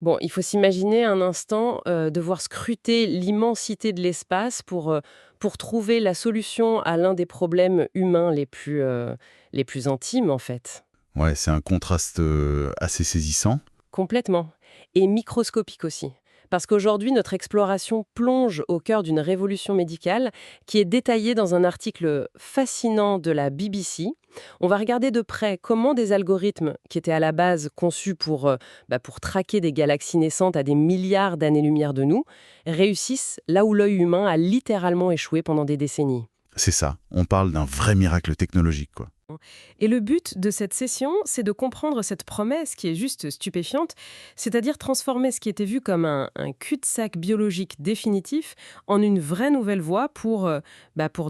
Bon, il faut s'imaginer un instant, devoir scruter l'immensité de l'espace pour trouver la solution à l'un des problèmes humains les plus intimes, en fait. Ouais, c'est un contraste assez saisissant. Complètement. Et microscopique aussi. Parce qu'aujourd'hui, notre exploration plonge au cœur d'une révolution médicale qui est détaillée dans un article fascinant de la BBC. On va regarder de près comment des algorithmes qui étaient à la base conçus pour traquer des galaxies naissantes à des milliards d'années-lumière de nous réussissent là où l'œil humain a littéralement échoué pendant des décennies. C'est ça, on parle d'un vrai miracle technologique, quoi. Et le but de cette session, c'est de comprendre cette promesse qui est juste stupéfiante, c'est-à-dire transformer ce qui était vu comme un cul-de-sac biologique définitif en une vraie nouvelle voie pour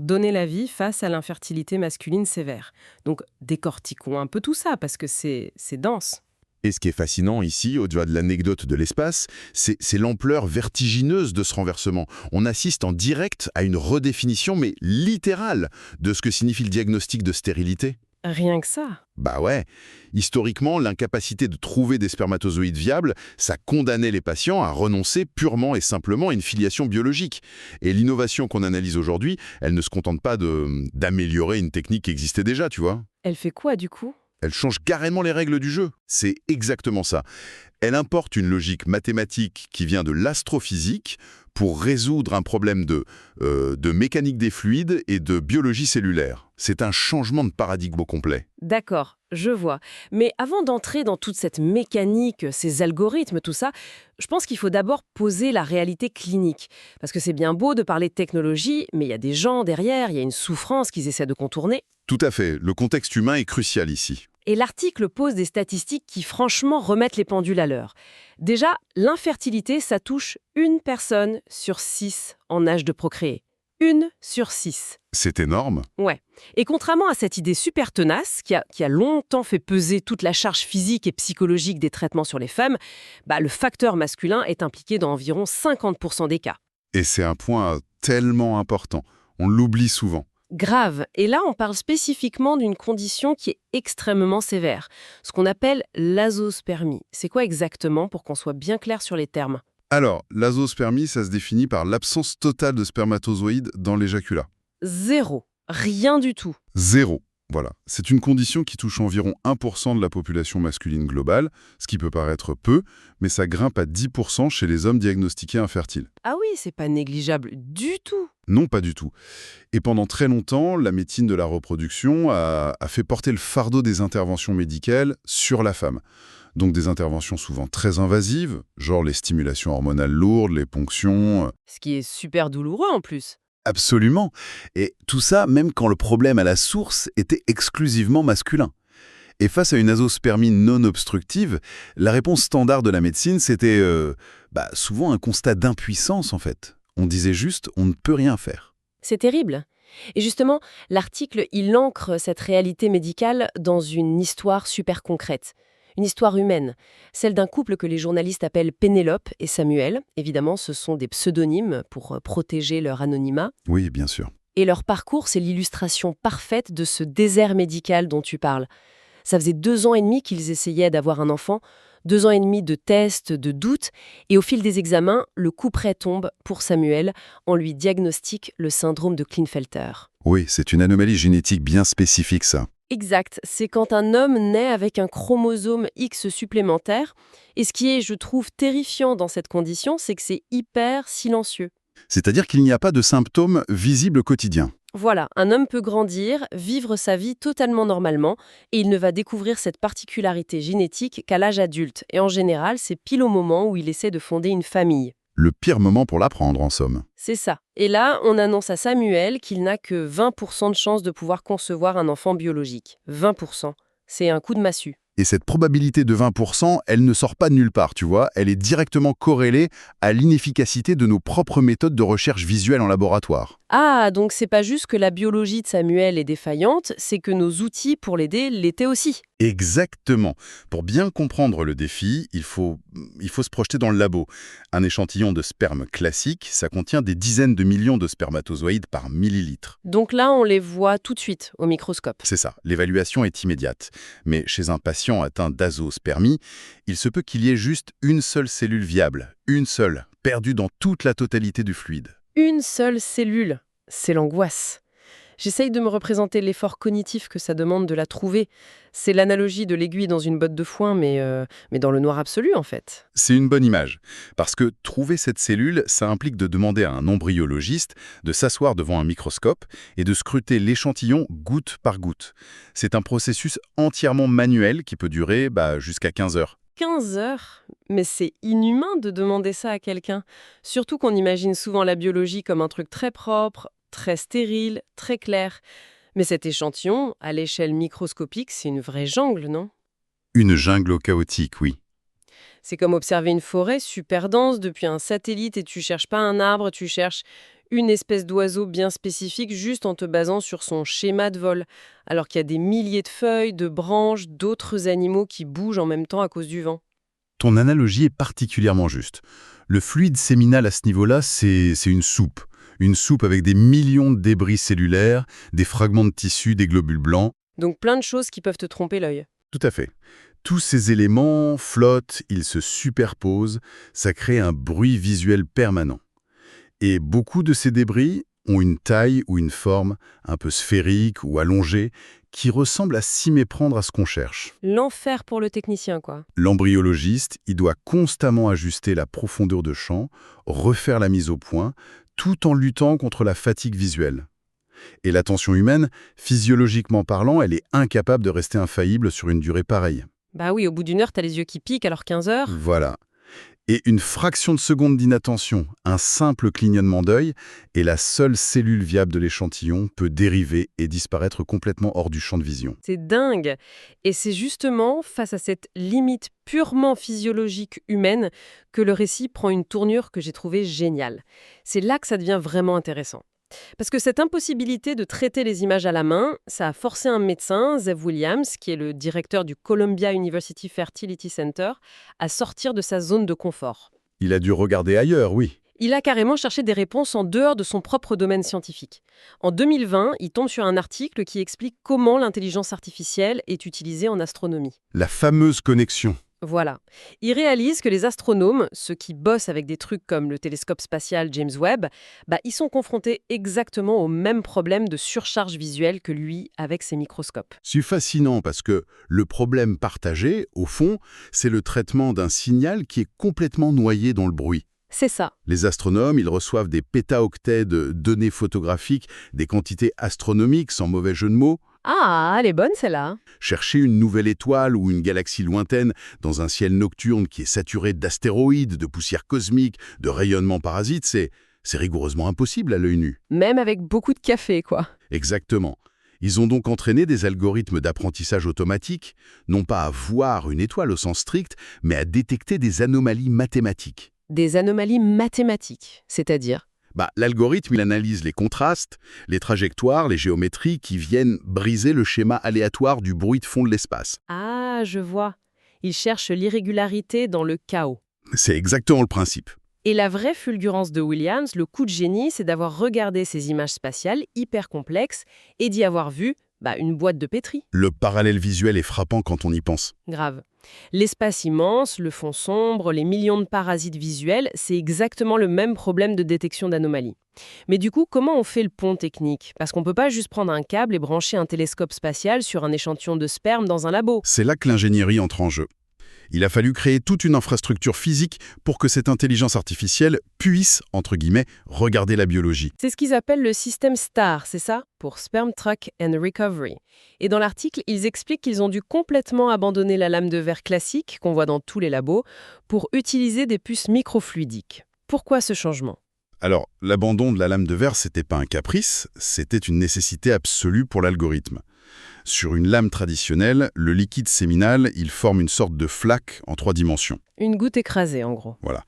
donner la vie face à l'infertilité masculine sévère. Donc décortiquons un peu tout ça, parce que c'est dense. Et ce qui est fascinant ici, au-delà de l'anecdote de l'espace, c'est l'ampleur vertigineuse de ce renversement. On assiste en direct à une redéfinition, mais littérale, de ce que signifie le diagnostic de stérilité. Rien que ça. Bah ouais, historiquement, l'incapacité de trouver des spermatozoïdes viables, ça condamnait les patients à renoncer purement et simplement à une filiation biologique. Et l'innovation qu'on analyse aujourd'hui, elle ne se contente pas d'améliorer une technique qui existait déjà, tu vois. Elle fait quoi du coup? Elle change carrément les règles du jeu. C'est exactement ça. Elle importe une logique mathématique qui vient de l'astrophysique pour résoudre un problème de mécanique des fluides et de biologie cellulaire. C'est un changement de paradigme au complet. D'accord, je vois. Mais avant d'entrer dans toute cette mécanique, ces algorithmes, tout ça, je pense qu'il faut d'abord poser la réalité clinique. Parce que c'est bien beau de parler de technologie, mais il y a des gens derrière, il y a une souffrance qu'ils essaient de contourner. Tout à fait. Le contexte humain est crucial ici. Et l'article pose des statistiques qui franchement remettent les pendules à l'heure. Déjà, l'infertilité, ça touche une personne sur 6 en âge de procréer. Une sur 6. C'est énorme. Ouais. Et contrairement à cette idée super tenace, qui a longtemps fait peser toute la charge physique et psychologique des traitements sur les femmes, le facteur masculin est impliqué dans environ 50% des cas. Et c'est un point tellement important. On l'oublie souvent. Grave. Et là, on parle spécifiquement d'une condition qui est extrêmement sévère, ce qu'on appelle l'azospermie. C'est quoi exactement pour qu'on soit bien clair sur les termes? Alors, l'azospermie, ça se définit par l'absence totale de spermatozoïdes dans l'éjaculat. Zéro. Rien du tout. Zéro. Voilà. C'est une condition qui touche environ 1% de la population masculine globale, ce qui peut paraître peu, mais ça grimpe à 10% chez les hommes diagnostiqués infertiles. Ah oui, c'est pas négligeable du tout. Non, pas du tout. Et pendant très longtemps, la médecine de la reproduction a fait porter le fardeau des interventions médicales sur la femme. Donc des interventions souvent très invasives, genre les stimulations hormonales lourdes, les ponctions. Ce qui est super douloureux en plus. Absolument. Et tout ça, même quand le problème à la source était exclusivement masculin. Et face à une azospermie non obstructive, la réponse standard de la médecine, c'était souvent un constat d'impuissance en fait. On disait juste, on ne peut rien faire. C'est terrible. Et justement, l'article, il ancre cette réalité médicale dans une histoire super concrète. Une histoire humaine, celle d'un couple que les journalistes appellent Pénélope et Samuel. Évidemment, ce sont des pseudonymes pour protéger leur anonymat. Oui, bien sûr. Et leur parcours, c'est l'illustration parfaite de ce désert médical dont tu parles. Ça faisait 2 ans et demi qu'ils essayaient d'avoir un enfant, 2 ans et demi de tests, de doutes, et au fil des examens, le coup près tombe pour Samuel. On lui diagnostique le syndrome de Klinefelter. Oui, c'est une anomalie génétique bien spécifique, ça. Exact, c'est quand un homme naît avec un chromosome X supplémentaire. Et ce qui est, je trouve, terrifiant dans cette condition, c'est que c'est hyper silencieux. C'est-à-dire qu'il n'y a pas de symptômes visibles quotidiens. Voilà, un homme peut grandir, vivre sa vie totalement normalement, et il ne va découvrir cette particularité génétique qu'à l'âge adulte. Et en général, c'est pile au moment où il essaie de fonder une famille. Le pire moment pour l'apprendre, en somme. C'est ça. Et là, on annonce à Samuel qu'il n'a que 20% de chance de pouvoir concevoir un enfant biologique. 20%. C'est un coup de massue. Et cette probabilité de 20%, elle ne sort pas de nulle part, tu vois. Elle est directement corrélée à l'inefficacité de nos propres méthodes de recherche visuelle en laboratoire. Ah, donc c'est pas juste que la biologie de Samuel est défaillante, c'est que nos outils pour l'aider l'étaient aussi. Exactement. Pour bien comprendre le défi, il faut se projeter dans le labo. Un échantillon de sperme classique, ça contient des dizaines de millions de spermatozoïdes par millilitre. Donc là, on les voit tout de suite au microscope. C'est ça, l'évaluation est immédiate. Mais chez un patient atteint d'azospermie, il se peut qu'il y ait juste une seule cellule viable, une seule, perdue dans toute la totalité du fluide. Une seule cellule, c'est l'angoisse. J'essaye de me représenter l'effort cognitif que ça demande de la trouver. C'est l'analogie de l'aiguille dans une botte de foin, mais dans le noir absolu, en fait. C'est une bonne image, parce que trouver cette cellule, ça implique de demander à un embryologiste de s'asseoir devant un microscope et de scruter l'échantillon goutte par goutte. C'est un processus entièrement manuel qui peut durer jusqu'à 15 heures. 15 heures? Mais c'est inhumain de demander ça à quelqu'un. Surtout qu'on imagine souvent la biologie comme un truc très propre, très stérile, très clair. Mais cet échantillon, à l'échelle microscopique, c'est une vraie jungle, non? Une jungle chaotique, oui. C'est comme observer une forêt super dense depuis un satellite et tu cherches pas un arbre, tu cherches une espèce d'oiseau bien spécifique juste en te basant sur son schéma de vol, alors qu'il y a des milliers de feuilles, de branches, d'autres animaux qui bougent en même temps à cause du vent. Ton analogie est particulièrement juste. Le fluide séminal à ce niveau-là, c'est une soupe. Une soupe avec des millions de débris cellulaires, des fragments de tissu, des globules blancs. Donc plein de choses qui peuvent te tromper l'œil. Tout à fait. Tous ces éléments flottent, ils se superposent, ça crée un bruit visuel permanent. Et beaucoup de ces débris ont une taille ou une forme un peu sphérique ou allongée qui ressemble à s'y méprendre à ce qu'on cherche. L'enfer pour le technicien, quoi. L'embryologiste, il doit constamment ajuster la profondeur de champ, refaire la mise au point, tout en luttant contre la fatigue visuelle. Et l'attention humaine, physiologiquement parlant, elle est incapable de rester infaillible sur une durée pareille. Bah oui, au bout d'une heure, t'as les yeux qui piquent, alors 15 heures. Voilà. Et une fraction de seconde d'inattention, un simple clignotement d'œil, et la seule cellule viable de l'échantillon peut dériver et disparaître complètement hors du champ de vision. C'est dingue. Et c'est justement face à cette limite purement physiologique humaine que le récit prend une tournure que j'ai trouvée géniale. C'est là que ça devient vraiment intéressant. Parce que cette impossibilité de traiter les images à la main, ça a forcé un médecin, Zev Williams, qui est le directeur du Columbia University Fertility Center, à sortir de sa zone de confort. Il a dû regarder ailleurs, oui. Il a carrément cherché des réponses en dehors de son propre domaine scientifique. En 2020, il tombe sur un article qui explique comment l'intelligence artificielle est utilisée en astronomie. La fameuse connexion. Voilà. Il réalise que les astronomes, ceux qui bossent avec des trucs comme le télescope spatial James Webb, ils sont confrontés exactement au même problème de surcharge visuelle que lui avec ses microscopes. C'est fascinant parce que le problème partagé, au fond, c'est le traitement d'un signal qui est complètement noyé dans le bruit. C'est ça. Les astronomes, ils reçoivent des pétaoctets de données photographiques, des quantités astronomiques, sans mauvais jeu de mots. Ah, elle est bonne celle-là. Chercher une nouvelle étoile ou une galaxie lointaine dans un ciel nocturne qui est saturé d'astéroïdes, de poussière cosmique, de rayonnements parasites, c'est rigoureusement impossible à l'œil nu. Même avec beaucoup de café, quoi. Exactement. Ils ont donc entraîné des algorithmes d'apprentissage automatique, non pas à voir une étoile au sens strict, mais à détecter des anomalies mathématiques. Des anomalies mathématiques, c'est-à-dire? L'algorithme, il analyse les contrastes, les trajectoires, les géométries qui viennent briser le schéma aléatoire du bruit de fond de l'espace. Ah, je vois. Il cherche l'irrégularité dans le chaos. C'est exactement le principe. Et la vraie fulgurance de Williams, le coup de génie, c'est d'avoir regardé ces images spatiales hyper complexes et d'y avoir vu une boîte de pétri. Le parallèle visuel est frappant quand on y pense. Grave. L'espace immense, le fond sombre, les millions de parasites visuels, c'est exactement le même problème de détection d'anomalies. Mais du coup, comment on fait le pont technique? Parce qu'on ne peut pas juste prendre un câble et brancher un télescope spatial sur un échantillon de sperme dans un labo. C'est là que l'ingénierie entre en jeu. Il a fallu créer toute une infrastructure physique pour que cette intelligence artificielle puisse, entre guillemets, regarder la biologie. C'est ce qu'ils appellent le système STAR, c'est ça? Pour Sperm Track and Recovery. Et dans l'article, ils expliquent qu'ils ont dû complètement abandonner la lame de verre classique qu'on voit dans tous les labos pour utiliser des puces microfluidiques. Pourquoi ce changement? Alors, l'abandon de la lame de verre, c'était pas un caprice, c'était une nécessité absolue pour l'algorithme. Sur une lame traditionnelle, le liquide séminal, il forme une sorte de flaque en 3 dimensions. Une goutte écrasée, en gros. Voilà.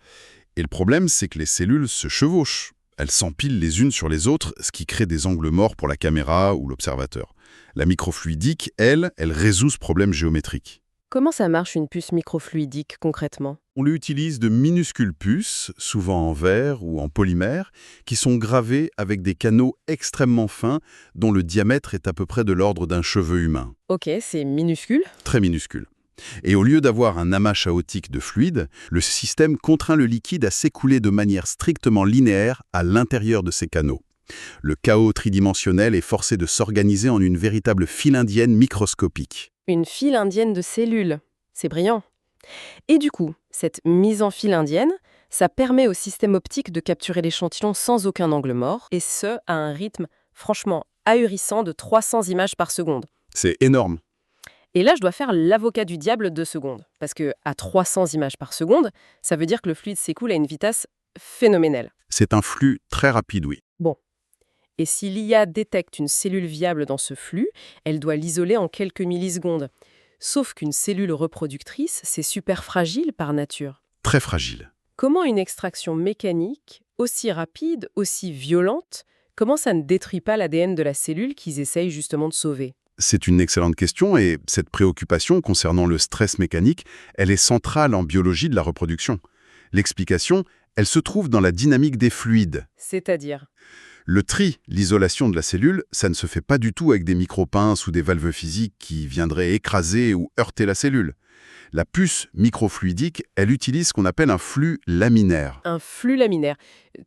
Et le problème, c'est que les cellules se chevauchent. elles s'empilent les unes sur les autres, ce qui crée des angles morts pour la caméra ou l'observateur. La microfluidique, elle résout ce problème géométrique. Comment ça marche une puce microfluidique concrètement? On lui utilise de minuscules puces, souvent en verre ou en polymère, qui sont gravées avec des canaux extrêmement fins dont le diamètre est à peu près de l'ordre d'un cheveu humain. Ok, c'est minuscule. Très minuscule. Et au lieu d'avoir un amas chaotique de fluide, le système contraint le liquide à s'écouler de manière strictement linéaire à l'intérieur de ces canaux. Le chaos tridimensionnel est forcé de s'organiser en une véritable file indienne microscopique. Une file indienne de cellules. C'est brillant. Et du coup, cette mise en file indienne, ça permet au système optique de capturer l'échantillon sans aucun angle mort, et ce, à un rythme franchement ahurissant de 300 images par seconde. C'est énorme. Et là, je dois faire l'avocat du diable 2 secondes. Parce que à 300 images par seconde, ça veut dire que le fluide s'écoule à une vitesse phénoménale. C'est un flux très rapide, oui. Bon. Et si l'IA détecte une cellule viable dans ce flux, elle doit l'isoler en quelques millisecondes. Sauf qu'une cellule reproductrice, c'est super fragile par nature. Très fragile. Comment une extraction mécanique, aussi rapide, aussi violente, comment ça ne détruit pas l'ADN de la cellule qu'ils essayent justement de sauver? C'est une excellente question et cette préoccupation concernant le stress mécanique, elle est centrale en biologie de la reproduction. L'explication, elle se trouve dans la dynamique des fluides. C'est-à-dire? Le tri, l'isolation de la cellule, ça ne se fait pas du tout avec des micropinces ou des valves physiques qui viendraient écraser ou heurter la cellule. La puce microfluidique, elle utilise ce qu'on appelle un flux laminaire. Un flux laminaire.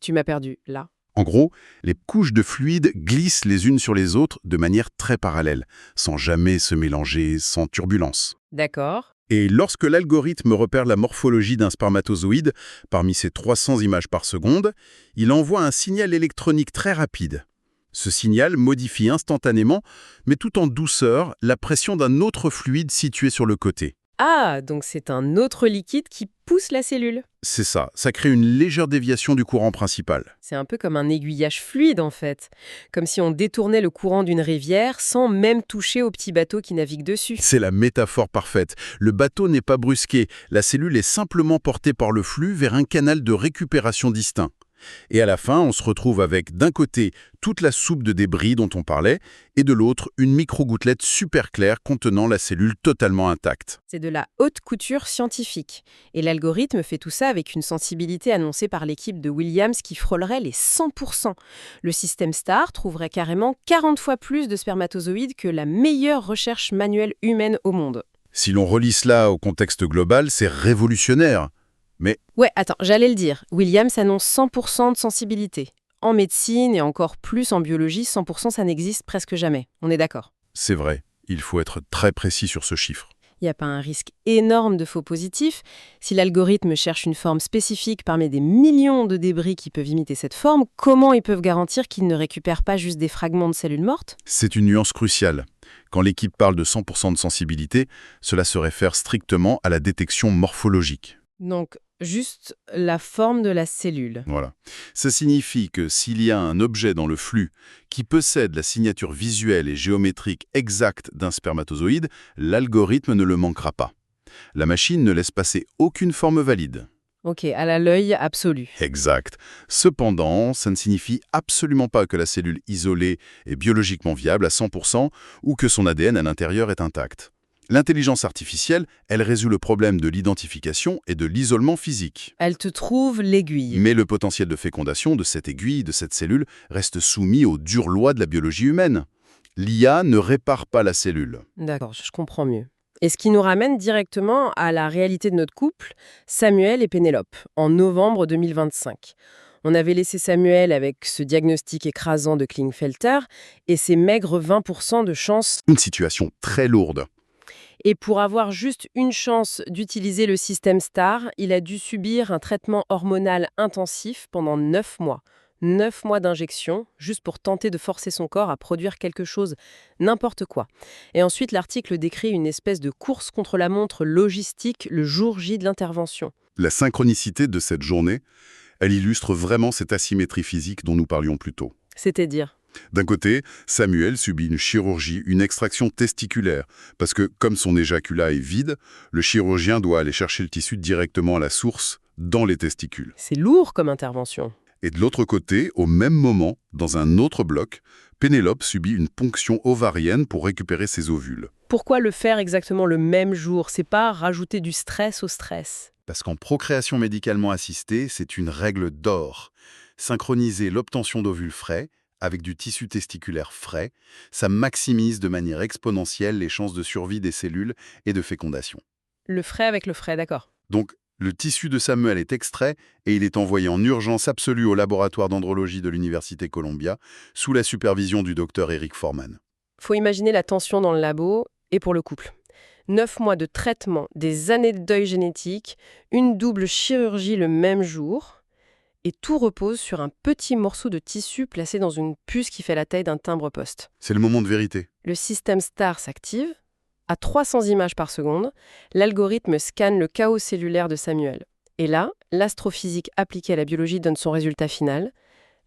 Tu m'as perdu, là. En gros, les couches de fluide glissent les unes sur les autres de manière très parallèle, sans jamais se mélanger, sans turbulence. D'accord. Et lorsque l'algorithme repère la morphologie d'un spermatozoïde, parmi ces 300 images par seconde, il envoie un signal électronique très rapide. Ce signal modifie instantanément, mais tout en douceur, la pression d'un autre fluide situé sur le côté. Ah, donc c'est un autre liquide qui pousse la cellule. C'est ça, ça crée une légère déviation du courant principal. C'est un peu comme un aiguillage fluide en fait. Comme si on détournait le courant d'une rivière sans même toucher au petit bateau qui navigue dessus. C'est la métaphore parfaite. Le bateau n'est pas brusqué, la cellule est simplement portée par le flux vers un canal de récupération distinct. Et à la fin, on se retrouve avec, d'un côté, toute la soupe de débris dont on parlait, et de l'autre, une micro-gouttelette super claire contenant la cellule totalement intacte. C'est de la haute couture scientifique. Et l'algorithme fait tout ça avec une sensibilité annoncée par l'équipe de Williams qui frôlerait les 100%. Le système STAR trouverait carrément 40 fois plus de spermatozoïdes que la meilleure recherche manuelle humaine au monde. Si l'on relie cela au contexte global, c'est révolutionnaire. Mais Ouais, attends, j'allais le dire. Williams annonce 100% de sensibilité. En médecine et encore plus en biologie, 100% ça n'existe presque jamais. On est d'accord. c'est vrai, il faut être très précis sur ce chiffre. Il n'y a pas un risque énorme de faux positifs. Si l'algorithme cherche une forme spécifique parmi des millions de débris qui peuvent imiter cette forme, comment ils peuvent garantir qu'ils ne récupèrent pas juste des fragments de cellules mortes? C'est une nuance cruciale. Quand l'équipe parle de 100% de sensibilité, cela se réfère strictement à la détection morphologique. Donc, juste la forme de la cellule. Voilà. Ça signifie que s'il y a un objet dans le flux qui possède la signature visuelle et géométrique exacte d'un spermatozoïde, l'algorithme ne le manquera pas. La machine ne laisse passer aucune forme valide. Ok, à l'œil absolu. Exact. Cependant, ça ne signifie absolument pas que la cellule isolée est biologiquement viable à 100% ou que son ADN à l'intérieur est intact. L'intelligence artificielle, elle résout le problème de l'identification et de l'isolement physique. Elle te trouve l'aiguille. Mais le potentiel de fécondation de cette aiguille, de cette cellule, reste soumis aux dures lois de la biologie humaine. L'IA ne répare pas la cellule. D'accord, je comprends mieux. Et ce qui nous ramène directement à la réalité de notre couple, Samuel et Pénélope, en novembre 2025. On avait laissé Samuel avec ce diagnostic écrasant de Klinefelter et ses maigres 20% de chance. Une situation très lourde. Et pour avoir juste une chance d'utiliser le système STAR, il a dû subir un traitement hormonal intensif pendant 9 mois. 9 mois d'injection, juste pour tenter de forcer son corps à produire quelque chose, n'importe quoi. Et ensuite, l'article décrit une espèce de course contre la montre logistique le jour J de l'intervention. La synchronicité de cette journée, elle illustre vraiment cette asymétrie physique dont nous parlions plus tôt. C'est-à-dire ? D'un côté, Samuel subit une chirurgie, une extraction testiculaire, parce que comme son éjaculat est vide, le chirurgien doit aller chercher le tissu directement à la source, dans les testicules. C'est lourd comme intervention. Et de l'autre côté, au même moment, dans un autre bloc, Pénélope subit une ponction ovarienne pour récupérer ses ovules. Pourquoi le faire exactement le même jour? C'est pas rajouter du stress au stress. Parce qu'en procréation médicalement assistée, c'est une règle d'or. Synchroniser l'obtention d'ovules frais avec du tissu testiculaire frais, ça maximise de manière exponentielle les chances de survie des cellules et de fécondation. Le frais avec le frais, d'accord. Donc, le tissu de Samuel est extrait et il est envoyé en urgence absolue au laboratoire d'andrologie de l'Université Columbia sous la supervision du docteur Eric Foreman. Faut imaginer la tension dans le labo et pour le couple. 9 mois de traitement, des années de deuil génétique, une double chirurgie le même jour, et tout repose sur un petit morceau de tissu placé dans une puce qui fait la taille d'un timbre-poste. C'est le moment de vérité. Le système STAR s'active. À 300 images par seconde, l'algorithme scanne le chaos cellulaire de Samuel. Et là, l'astrophysique appliquée à la biologie donne son résultat final.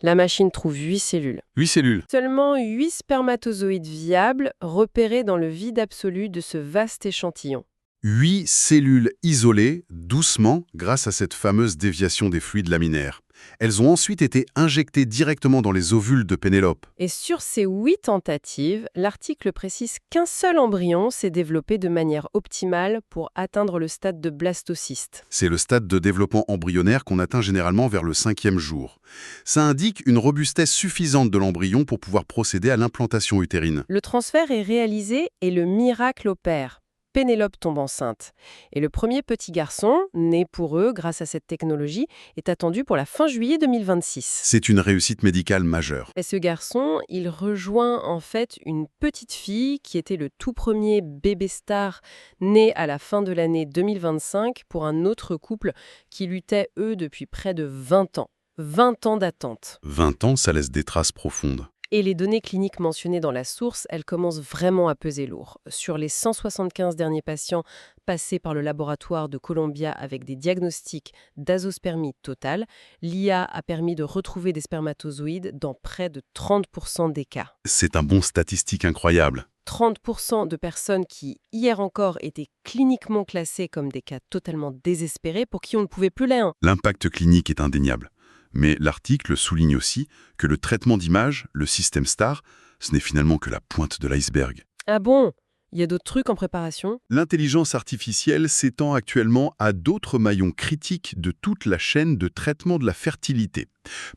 La machine trouve 8 cellules. 8 cellules. Seulement 8 spermatozoïdes viables repérés dans le vide absolu de ce vaste échantillon. 8 cellules isolées, doucement, grâce à cette fameuse déviation des fluides laminaires. Elles ont ensuite été injectées directement dans les ovules de Pénélope. Et sur ces 8 tentatives, l'article précise qu'un seul embryon s'est développé de manière optimale pour atteindre le stade de blastocyste. C'est le stade de développement embryonnaire qu'on atteint généralement vers le 5e jour. Ça indique une robustesse suffisante de l'embryon pour pouvoir procéder à l'implantation utérine. Le transfert est réalisé et le miracle opère. Pénélope tombe enceinte. Et le premier petit garçon, né pour eux grâce à cette technologie, est attendu pour la fin juillet 2026. C'est une réussite médicale majeure. Et ce garçon, il rejoint en fait une petite fille qui était le tout premier bébé star né à la fin de l'année 2025 pour un autre couple qui luttait, eux, depuis près de 20 ans. 20 ans d'attente. 20 ans, ça laisse des traces profondes. Et les données cliniques mentionnées dans la source, elles commencent vraiment à peser lourd. Sur les 175 derniers patients passés par le laboratoire de Columbia avec des diagnostics d'azospermie totale, l'IA a permis de retrouver des spermatozoïdes dans près de 30% des cas. C'est un bon statistique incroyable. 30% de personnes qui, hier encore, étaient cliniquement classées comme des cas totalement désespérés pour qui on ne pouvait plus l'être. L'impact clinique est indéniable. Mais l'article souligne aussi que le traitement d'image, le système STAR, ce n'est finalement que la pointe de l'iceberg. Ah bon? Il y a d'autres trucs en préparation? L'intelligence artificielle s'étend actuellement à d'autres maillons critiques de toute la chaîne de traitement de la fertilité.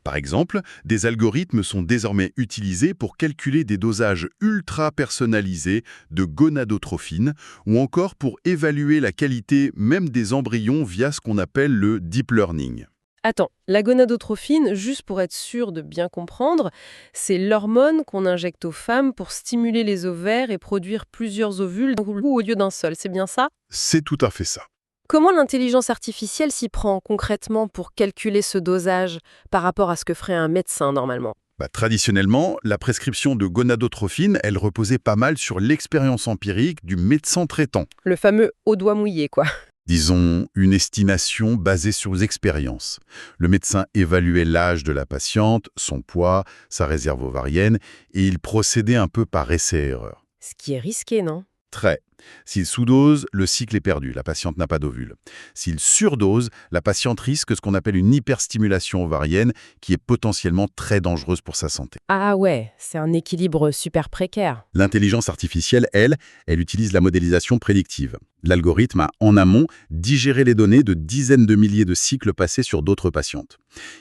Par exemple, des algorithmes sont désormais utilisés pour calculer des dosages ultra personnalisés de gonadotrophine ou encore pour évaluer la qualité même des embryons via ce qu'on appelle le deep learning. Attends, la gonadotrophine, juste pour être sûr de bien comprendre, c'est l'hormone qu'on injecte aux femmes pour stimuler les ovaires et produire plusieurs ovules d'un coup au lieu d'un seul, c'est bien ça? C'est tout à fait ça. Comment l'intelligence artificielle s'y prend concrètement pour calculer ce dosage par rapport à ce que ferait un médecin normalement? Traditionnellement, la prescription de gonadotrophine, elle reposait pas mal sur l'expérience empirique du médecin traitant. Le fameux au doigt mouillé, quoi. Disons, une estimation basée sur les expériences. Le médecin évaluait l'âge de la patiente, son poids, sa réserve ovarienne, et il procédait un peu par essai-erreur. Ce qui est risqué, non? Très. S'il sous-dose, le cycle est perdu, la patiente n'a pas d'ovule. S'il surdose, la patiente risque ce qu'on appelle une hyperstimulation ovarienne qui est potentiellement très dangereuse pour sa santé. Ah ouais, c'est un équilibre super précaire. L'intelligence artificielle, elle utilise la modélisation prédictive. L'algorithme a, en amont, digéré les données de dizaines de milliers de cycles passés sur d'autres patientes.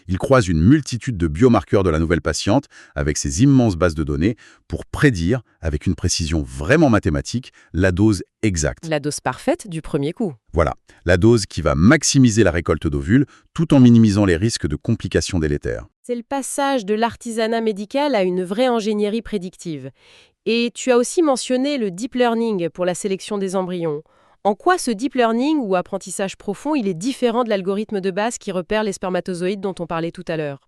Il croise une multitude de biomarqueurs de la nouvelle patiente avec ses immenses bases de données pour prédire, avec une précision vraiment mathématique, la dose exacte. La dose parfaite du premier coup. Voilà, la dose qui va maximiser la récolte d'ovules tout en minimisant les risques de complications délétères. C'est le passage de l'artisanat médical à une vraie ingénierie prédictive. Et tu as aussi mentionné le deep learning pour la sélection des embryons. En quoi ce deep learning ou apprentissage profond, il est différent de l'algorithme de base qui repère les spermatozoïdes dont on parlait tout à l'heure?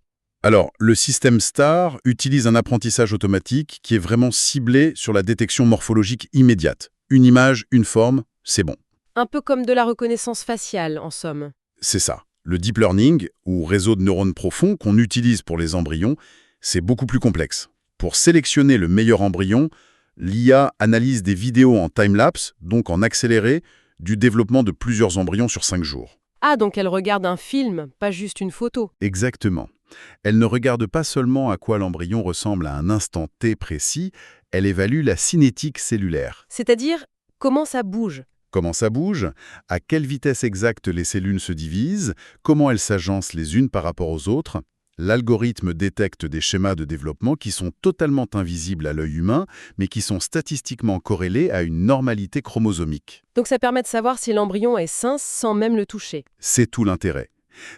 Alors, le système STAR utilise un apprentissage automatique qui est vraiment ciblé sur la détection morphologique immédiate. Une image, une forme, c'est bon. Un peu comme de la reconnaissance faciale, en somme. C'est ça. Le deep learning, ou réseau de neurones profonds qu'on utilise pour les embryons, c'est beaucoup plus complexe. Pour sélectionner le meilleur embryon, l'IA analyse des vidéos en time-lapse, donc en accéléré, du développement de plusieurs embryons sur 5 jours. Ah, donc elle regarde un film, pas juste une photo. Exactement. Elle ne regarde pas seulement à quoi l'embryon ressemble à un instant T précis, elle évalue la cinétique cellulaire. C'est-à-dire, comment ça bouge? Comment ça bouge, à quelle vitesse exacte les cellules se divisent, comment elles s'agencent les unes par rapport aux autres. L'algorithme détecte des schémas de développement qui sont totalement invisibles à l'œil humain, mais qui sont statistiquement corrélés à une normalité chromosomique. Donc ça permet de savoir si l'embryon est sain sans même le toucher. C'est tout l'intérêt.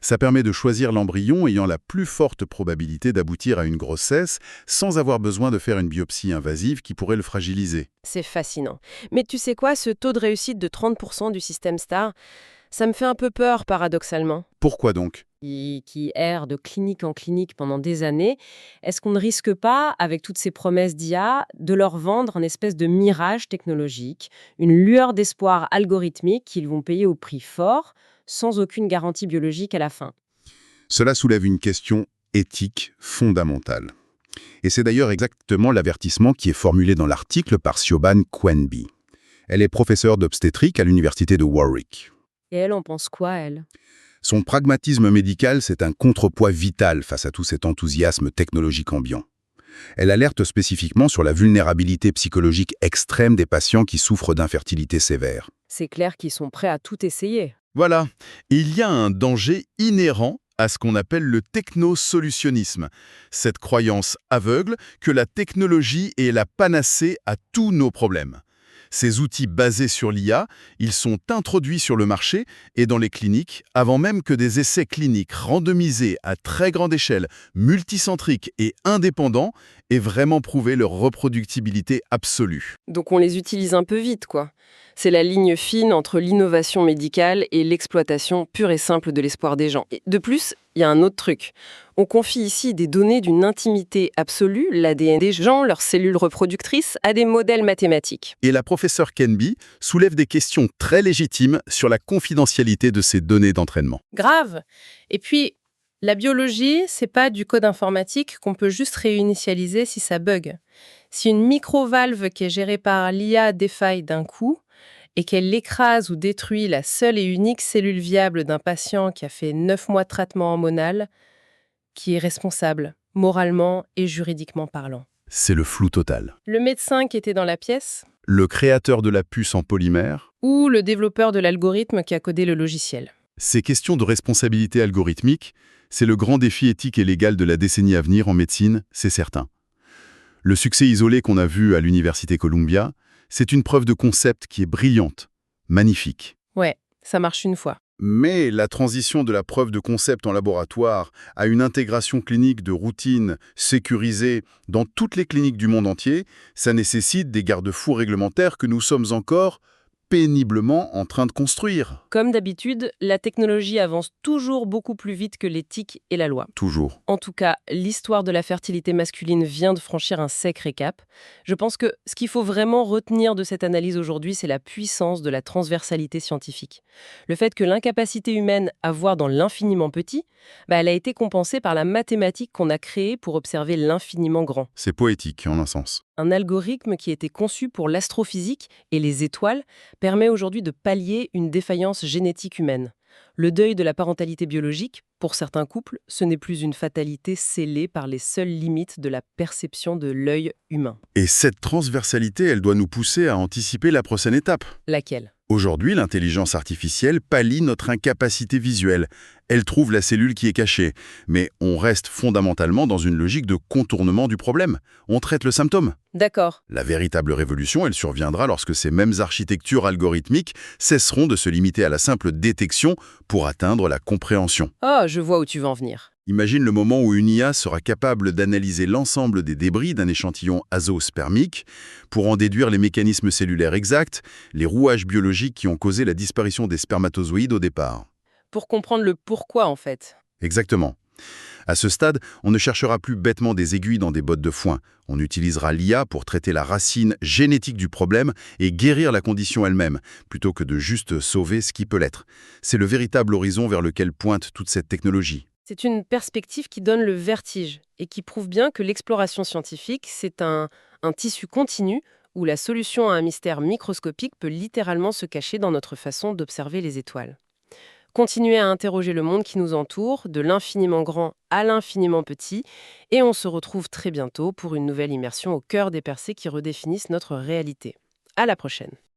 Ça permet de choisir l'embryon ayant la plus forte probabilité d'aboutir à une grossesse sans avoir besoin de faire une biopsie invasive qui pourrait le fragiliser. C'est fascinant. Mais tu sais quoi, ce taux de réussite de 30% du système STAR, ça me fait un peu peur paradoxalement. Pourquoi donc? Qui errent de clinique en clinique pendant des années, est-ce qu'on ne risque pas, avec toutes ces promesses d'IA, de leur vendre un espèce de mirage technologique, une lueur d'espoir algorithmique qu'ils vont payer au prix fort, sans aucune garantie biologique à la fin? Cela soulève une question éthique fondamentale. Et c'est d'ailleurs exactement l'avertissement qui est formulé dans l'article par Siobhan Quenby. Elle est professeure d'obstétrique à l'université de Warwick. Et elle en pense quoi, elle? Son pragmatisme médical, c'est un contrepoids vital face à tout cet enthousiasme technologique ambiant. Elle alerte spécifiquement sur la vulnérabilité psychologique extrême des patients qui souffrent d'infertilité sévère. C'est clair qu'ils sont prêts à tout essayer. Voilà, il y a un danger inhérent à ce qu'on appelle le technosolutionnisme, cette croyance aveugle que la technologie est la panacée à tous nos problèmes. Ces outils basés sur l'IA, ils sont introduits sur le marché et dans les cliniques avant même que des essais cliniques randomisés à très grande échelle, multicentriques et indépendants aient vraiment prouvé leur reproductibilité absolue. Donc on les utilise un peu vite, quoi. C'est la ligne fine entre l'innovation médicale et l'exploitation pure et simple de l'espoir des gens. Et de plus, il y a un autre truc. On confie ici des données d'une intimité absolue, l'ADN des gens, leurs cellules reproductrices, à des modèles mathématiques. Et la professeure Quenby soulève des questions très légitimes sur la confidentialité de ces données d'entraînement. Grave. Et puis, la biologie, c'est pas du code informatique qu'on peut juste réinitialiser si ça bug. Si une microvalve qui est gérée par l'IA défaille d'un coup et qu'elle écrase ou détruit la seule et unique cellule viable d'un patient qui a fait 9 mois de traitement hormonal, qui est responsable, moralement et juridiquement parlant? C'est le flou total. Le médecin qui était dans la pièce Le créateur de la puce en polymère. ou le développeur de l'algorithme qui a codé le logiciel? Ces questions de responsabilité algorithmique, c'est le grand défi éthique et légal de la décennie à venir en médecine, c'est certain. Le succès isolé qu'on a vu à l'Université Columbia, c'est une preuve de concept qui est brillante, magnifique. Ouais, ça marche une fois. Mais la transition de la preuve de concept en laboratoire à une intégration clinique de routine sécurisée dans toutes les cliniques du monde entier, ça nécessite des garde-fous réglementaires que nous sommes encore péniblement en train de construire. Comme d'habitude, la technologie avance toujours beaucoup plus vite que l'éthique et la loi. Toujours. En tout cas, l'histoire de la fertilité masculine vient de franchir un sacré cap. Je pense que ce qu'il faut vraiment retenir de cette analyse aujourd'hui, c'est la puissance de la transversalité scientifique. Le fait que l'incapacité humaine à voir dans l'infiniment petit, elle a été compensée par la mathématique qu'on a créée pour observer l'infiniment grand. C'est poétique en un sens. Un algorithme qui a été conçu pour l'astrophysique et les étoiles permet aujourd'hui de pallier une défaillance génétique humaine. Le deuil de la parentalité biologique, pour certains couples, ce n'est plus une fatalité scellée par les seules limites de la perception de l'œil humain. Et cette transversalité, elle doit nous pousser à anticiper la prochaine étape. Laquelle ? Aujourd'hui, l'intelligence artificielle pallie notre incapacité visuelle. Elle trouve la cellule qui est cachée. Mais on reste fondamentalement dans une logique de contournement du problème. On traite le symptôme. D'accord. La véritable révolution, elle surviendra lorsque ces mêmes architectures algorithmiques cesseront de se limiter à la simple détection pour atteindre la compréhension. Oh, je vois où tu veux en venir. Imagine le moment où une IA sera capable d'analyser l'ensemble des débris d'un échantillon azospermique pour en déduire les mécanismes cellulaires exacts, les rouages biologiques qui ont causé la disparition des spermatozoïdes au départ. Pour comprendre le pourquoi, en fait. Exactement. À ce stade, on ne cherchera plus bêtement des aiguilles dans des bottes de foin. On utilisera l'IA pour traiter la racine génétique du problème et guérir la condition elle-même, plutôt que de juste sauver ce qui peut l'être. C'est le véritable horizon vers lequel pointe toute cette technologie. C'est une perspective qui donne le vertige et qui prouve bien que l'exploration scientifique, c'est un tissu continu où la solution à un mystère microscopique peut littéralement se cacher dans notre façon d'observer les étoiles. continuer à interroger le monde qui nous entoure, de l'infiniment grand à l'infiniment petit, et on se retrouve très bientôt pour une nouvelle immersion au cœur des percées qui redéfinissent notre réalité. À la prochaine.